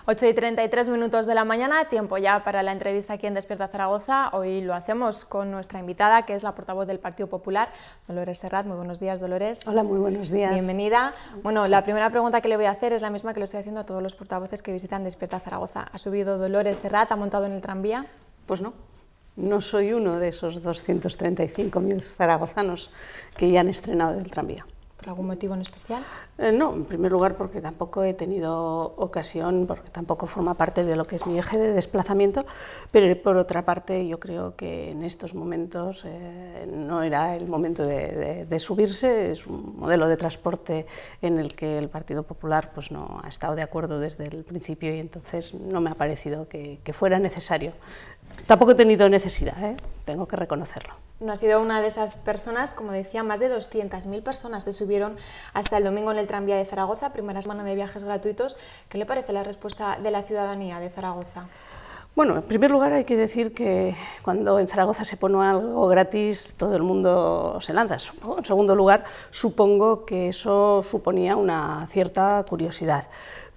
8:33 de la mañana, tiempo ya para la entrevista aquí en Despierta Zaragoza. Hoy lo hacemos con nuestra invitada, que es la portavoz del Partido Popular, Dolores Serrat. Muy buenos días, Dolores. Hola, muy buenos días. Bienvenida. Bueno, la primera pregunta que le voy a hacer es la misma que le estoy haciendo a todos los portavoces que visitan Despierta Zaragoza. ¿Ha subido Dolores Serrat? ¿Ha montado en el tranvía? Pues no. No soy uno de esos 235.000 zaragozanos que ya han estrenado el tranvía. ¿Por algún motivo en especial? No, en primer lugar porque tampoco he tenido ocasión, porque tampoco forma parte de lo que es mi eje de desplazamiento, pero por otra parte yo creo que en estos momentos no era el momento de subirse. Es un modelo de transporte en el que el Partido Popular pues no ha estado de acuerdo desde el principio y entonces no me ha parecido que fuera necesario. Tampoco he tenido necesidad, tengo que reconocerlo. No ha sido una de esas personas, como decía, más de 200.000 personas se subieron hasta el domingo en el tranvía de Zaragoza, primera semana de viajes gratuitos. ¿Qué le parece la respuesta de la ciudadanía de Zaragoza? Bueno, en primer lugar hay que decir que cuando en Zaragoza se pone algo gratis, todo el mundo se lanza. En segundo lugar, supongo que eso suponía una cierta curiosidad.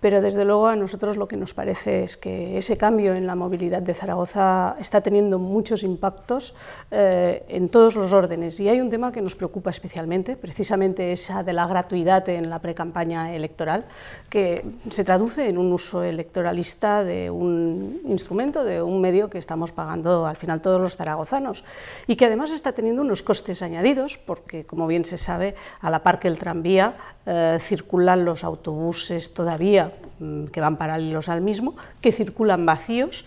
Pero desde luego a nosotros lo que nos parece es que ese cambio en la movilidad de Zaragoza está teniendo muchos impactos en todos los órdenes, y hay un tema que nos preocupa especialmente, precisamente esa de la gratuidad en la precampaña electoral, que se traduce en un uso electoralista de un instrumento, de un medio que estamos pagando al final todos los zaragozanos, y que además está teniendo unos costes añadidos, porque como bien se sabe, a la par que el tranvía circulan los autobuses todavía que van paralelos al mismo, que circulan vacíos,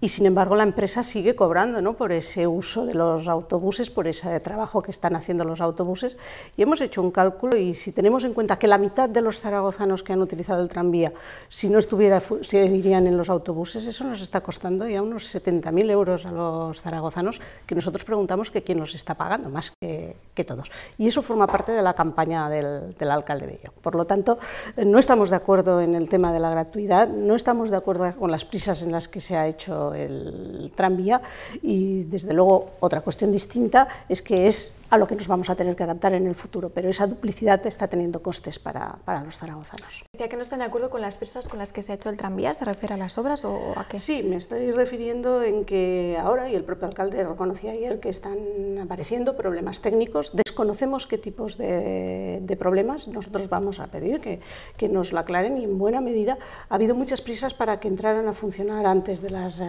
y sin embargo la empresa sigue cobrando, ¿no?, por ese uso de los autobuses, por ese trabajo que están haciendo los autobuses, y hemos hecho un cálculo, y si tenemos en cuenta que la mitad de los zaragozanos que han utilizado el tranvía, si no estuviera, si irían en los autobuses, eso nos está costando ya unos 70.000 euros a los zaragozanos, que nosotros preguntamos que quién los está pagando, más que todos. Y eso forma parte de la campaña del alcalde Bello. Por lo tanto, no estamos de acuerdo en el tema de la gratuidad, no estamos de acuerdo con las prisas en las que se ha hecho el tranvía, y desde luego otra cuestión distinta es que es a lo que nos vamos a tener que adaptar en el futuro, pero esa duplicidad está teniendo costes para los zaragozanos. ¿Decía que no están de acuerdo con las prisas con las que se ha hecho el tranvía? ¿Se refiere a las obras o a qué? Sí, me estoy refiriendo en que ahora, y el propio alcalde reconocía ayer, que están apareciendo problemas técnicos. Desconocemos qué tipos de problemas. Nosotros vamos a pedir que nos lo aclaren, y en buena medida ha habido muchas prisas para que entraran a funcionar antes de las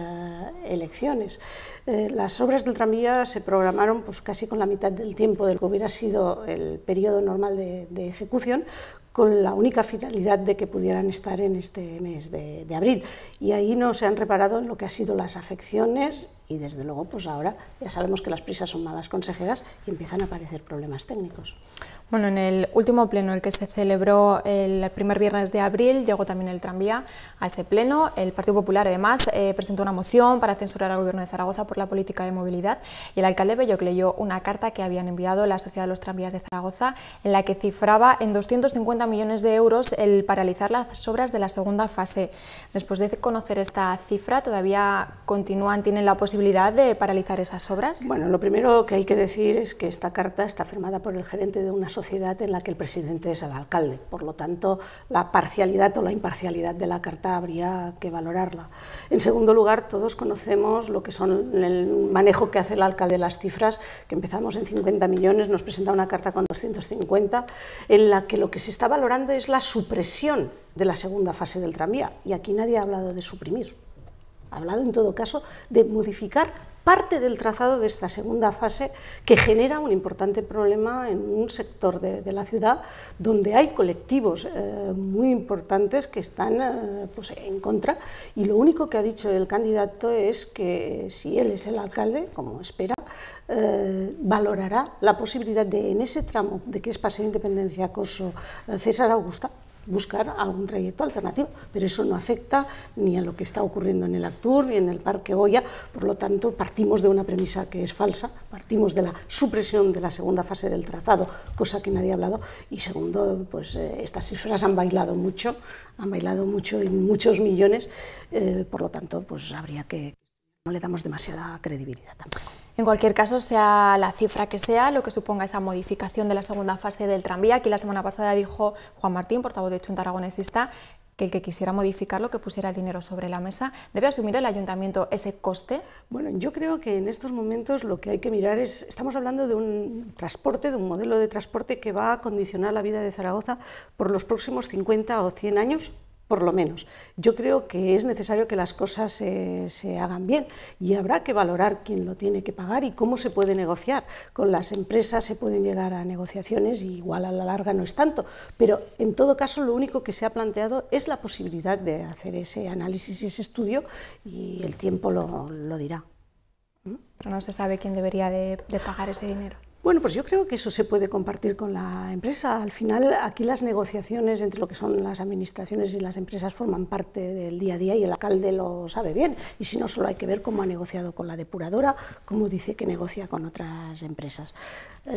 elecciones. Las obras del tranvía se programaron pues casi con la mitad del tiempo del que hubiera sido el periodo normal de ejecución, con la única finalidad de que pudieran estar en este mes de abril, y ahí no se han reparado en lo que han sido las afecciones, y desde luego pues ahora ya sabemos que las prisas son malas consejeras y empiezan a aparecer problemas técnicos. Bueno, en el último pleno, el que se celebró el primer viernes de abril, llegó también el tranvía a ese pleno. El Partido Popular además presentó una moción para censurar al Gobierno de Zaragoza por la política de movilidad, y el alcalde Bello leyó una carta que habían enviado la Sociedad de los Tranvías de Zaragoza, en la que cifraba en 250 millones de euros el paralizar las obras de la segunda fase. Después de conocer esta cifra, ¿todavía tienen la posibilidad de paralizar esas obras? Bueno, lo primero que hay que decir es que esta carta está firmada por el gerente de una sociedad en la que el presidente es el alcalde, por lo tanto la parcialidad o la imparcialidad de la carta habría que valorarla. En segundo lugar, todos conocemos lo que son el manejo que hace el alcalde de las cifras, que empezamos en 50 millones, nos presenta una carta con 250, en la que lo que se está valorando es la supresión de la segunda fase del tranvía, y aquí nadie ha hablado de suprimir. Ha hablado, en todo caso, de modificar parte del trazado de esta segunda fase, que genera un importante problema en un sector de la ciudad donde hay colectivos muy importantes que están pues en contra, y lo único que ha dicho el candidato es que si él es el alcalde, como espera, valorará la posibilidad de, en ese tramo de que es Paseo Independencia, Coso, César Augusta, buscar algún trayecto alternativo, pero eso no afecta ni a lo que está ocurriendo en el Actur ni en el Parque Goya. Por lo tanto, partimos de una premisa que es falsa, partimos de la supresión de la segunda fase del trazado, cosa que nadie ha hablado, y segundo, pues estas cifras han bailado mucho en muchos millones, por lo tanto, pues habría que... no le damos demasiada credibilidad tampoco. En cualquier caso, sea la cifra que sea, lo que suponga esa modificación de la segunda fase del tranvía, aquí la semana pasada dijo Juan Martín, portavoz de Chunta Aragonesista, que el que quisiera modificarlo, que pusiera el dinero sobre la mesa, ¿debe asumir el ayuntamiento ese coste? Bueno, yo creo que en estos momentos lo que hay que mirar es, estamos hablando de un transporte, de un modelo de transporte que va a condicionar la vida de Zaragoza por los próximos 50 o 100 años, por lo menos. Yo creo que es necesario que las cosas se hagan bien y habrá que valorar quién lo tiene que pagar y cómo se puede negociar. Con las empresas se pueden llegar a negociaciones y igual a la larga no es tanto, pero en todo caso lo único que se ha planteado es la posibilidad de hacer ese análisis y ese estudio y el tiempo lo dirá. Pero no se sabe quién debería de pagar ese dinero. Bueno, pues yo creo que eso se puede compartir con la empresa. Al final, aquí las negociaciones entre lo que son las administraciones y las empresas forman parte del día a día y el alcalde lo sabe bien. Y si no, solo hay que ver cómo ha negociado con la depuradora, cómo dice que negocia con otras empresas.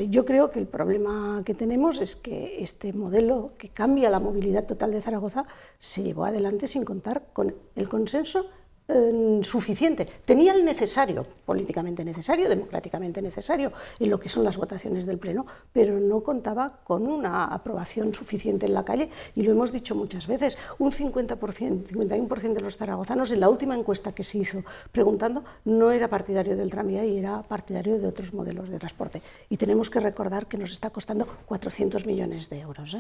Yo creo que el problema que tenemos es que este modelo que cambia la movilidad total de Zaragoza se llevó adelante sin contar con el consenso suficiente. Tenía el necesario, políticamente necesario, democráticamente necesario, en lo que son las votaciones del Pleno, pero no contaba con una aprobación suficiente en la calle, y lo hemos dicho muchas veces, un 50%, 51% de los zaragozanos en la última encuesta que se hizo preguntando no era partidario del tranvía y era partidario de otros modelos de transporte. Y tenemos que recordar que nos está costando 400 millones de euros.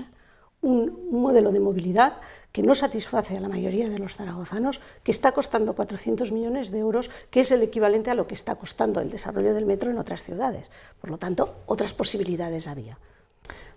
Un modelo de movilidad que no satisface a la mayoría de los zaragozanos, que está costando 400 millones de euros, que es el equivalente a lo que está costando el desarrollo del metro en otras ciudades. Por lo tanto, otras posibilidades había.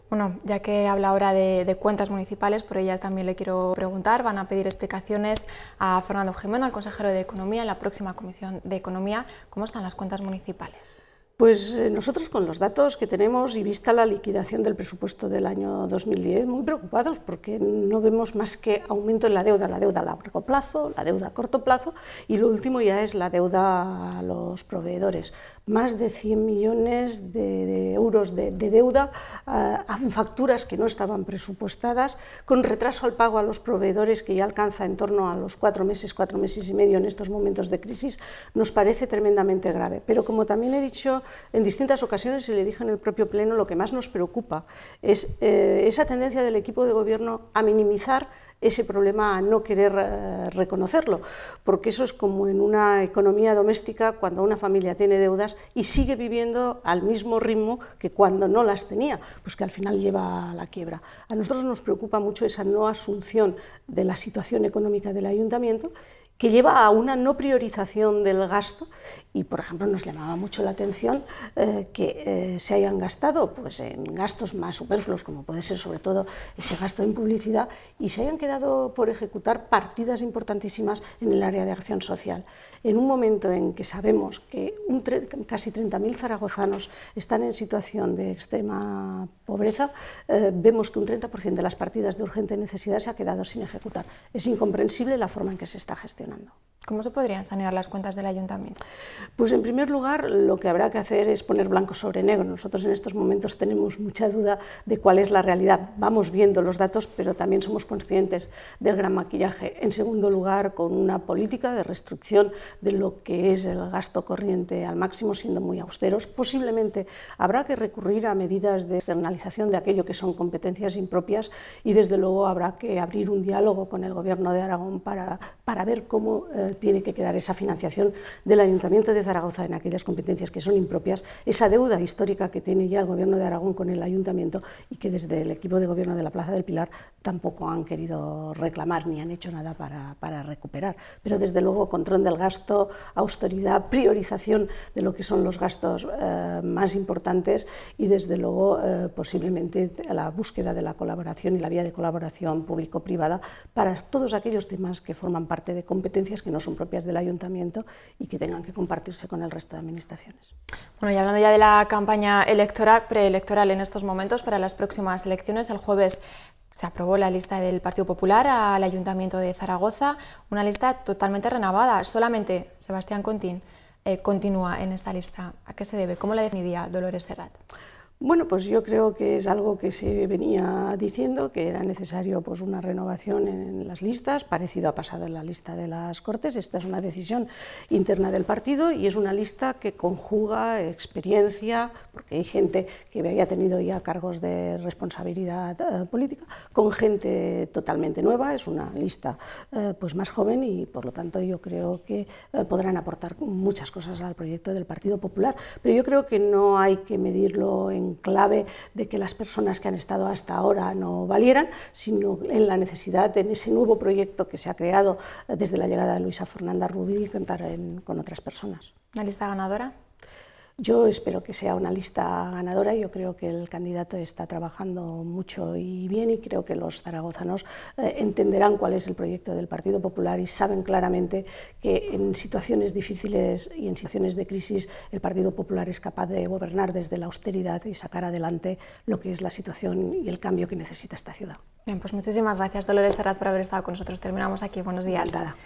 Bueno, ya que habla ahora de cuentas municipales, por ella también le quiero preguntar, van a pedir explicaciones a Fernando Gimeno, al consejero de Economía, en la próxima Comisión de Economía. ¿Cómo están las cuentas municipales? Pues nosotros, con los datos que tenemos y vista la liquidación del presupuesto del año 2010, muy preocupados, porque no vemos más que aumento en la deuda a largo plazo, la deuda a corto plazo, y lo último ya es la deuda a los proveedores. Más de 100 millones de euros de deuda en facturas que no estaban presupuestadas, con retraso al pago a los proveedores que ya alcanza en torno a los 4 meses y medio en estos momentos de crisis, nos parece tremendamente grave. Pero como también he dicho en distintas ocasiones y le dije en el propio Pleno, lo que más nos preocupa es esa tendencia del equipo de gobierno a minimizar ese problema, a no querer reconocerlo, porque eso es como en una economía doméstica cuando una familia tiene deudas y sigue viviendo al mismo ritmo que cuando no las tenía, pues que al final lleva a la quiebra. A nosotros nos preocupa mucho esa no asunción de la situación económica del ayuntamiento, que lleva a una no priorización del gasto y, por ejemplo, nos llamaba mucho la atención que se hayan gastado pues, en gastos más superfluos, como puede ser sobre todo ese gasto en publicidad, y se hayan quedado por ejecutar partidas importantísimas en el área de acción social. En un momento en que sabemos que casi 30.000 zaragozanos están en situación de extrema pobreza, vemos que un 30% de las partidas de urgente necesidad se ha quedado sin ejecutar. Es incomprensible la forma en que se está gestionando. ¿Cómo se podrían sanear las cuentas del ayuntamiento? Pues en primer lugar lo que habrá que hacer es poner blanco sobre negro. Nosotros en estos momentos tenemos mucha duda de cuál es la realidad. Vamos viendo los datos, pero también somos conscientes del gran maquillaje. En segundo lugar, con una política de restricción de lo que es el gasto corriente al máximo, siendo muy austeros. Posiblemente habrá que recurrir a medidas de externalización de aquello que son competencias impropias y desde luego habrá que abrir un diálogo con el Gobierno de Aragón para ver cómo tiene que quedar esa financiación del Ayuntamiento de Zaragoza en aquellas competencias que son impropias, esa deuda histórica que tiene ya el Gobierno de Aragón con el Ayuntamiento y que desde el equipo de gobierno de la Plaza del Pilar tampoco han querido reclamar ni han hecho nada para recuperar. Pero desde luego control del gasto, austeridad, priorización de lo que son los gastos más importantes y desde luego posiblemente la búsqueda de la colaboración y la vía de colaboración público-privada para todos aquellos temas que forman parte de competencias que no son propias del Ayuntamiento y que tengan que compartirse con el resto de administraciones. Bueno, y hablando ya de la campaña electoral, preelectoral en estos momentos para las próximas elecciones, el jueves se aprobó la lista del Partido Popular al Ayuntamiento de Zaragoza, una lista totalmente renovada. Solamente Sebastián Contín continúa en esta lista. ¿A qué se debe? ¿Cómo la definiría Dolores Serrat? Bueno, pues yo creo que es algo que se venía diciendo, que era necesario pues una renovación en las listas, parecido a pasado en la lista de las Cortes. Esta es una decisión interna del partido y es una lista que conjuga experiencia, porque hay gente que había tenido ya cargos de responsabilidad política, con gente totalmente nueva. Es una lista pues más joven y por lo tanto yo creo que podrán aportar muchas cosas al proyecto del Partido Popular, pero yo creo que no hay que medirlo en clave de que las personas que han estado hasta ahora no valieran, sino en la necesidad, en ese nuevo proyecto que se ha creado desde la llegada de Luisa Fernanda Rubí, contar con otras personas. ¿Una lista ganadora? Yo espero que sea una lista ganadora. Yo creo que el candidato está trabajando mucho y bien, y creo que los zaragozanos entenderán cuál es el proyecto del Partido Popular y saben claramente que en situaciones difíciles y en situaciones de crisis el Partido Popular es capaz de gobernar desde la austeridad y sacar adelante lo que es la situación y el cambio que necesita esta ciudad. Bien, pues muchísimas gracias, Dolores Serrat, por haber estado con nosotros. Terminamos aquí. Buenos días. Encantada.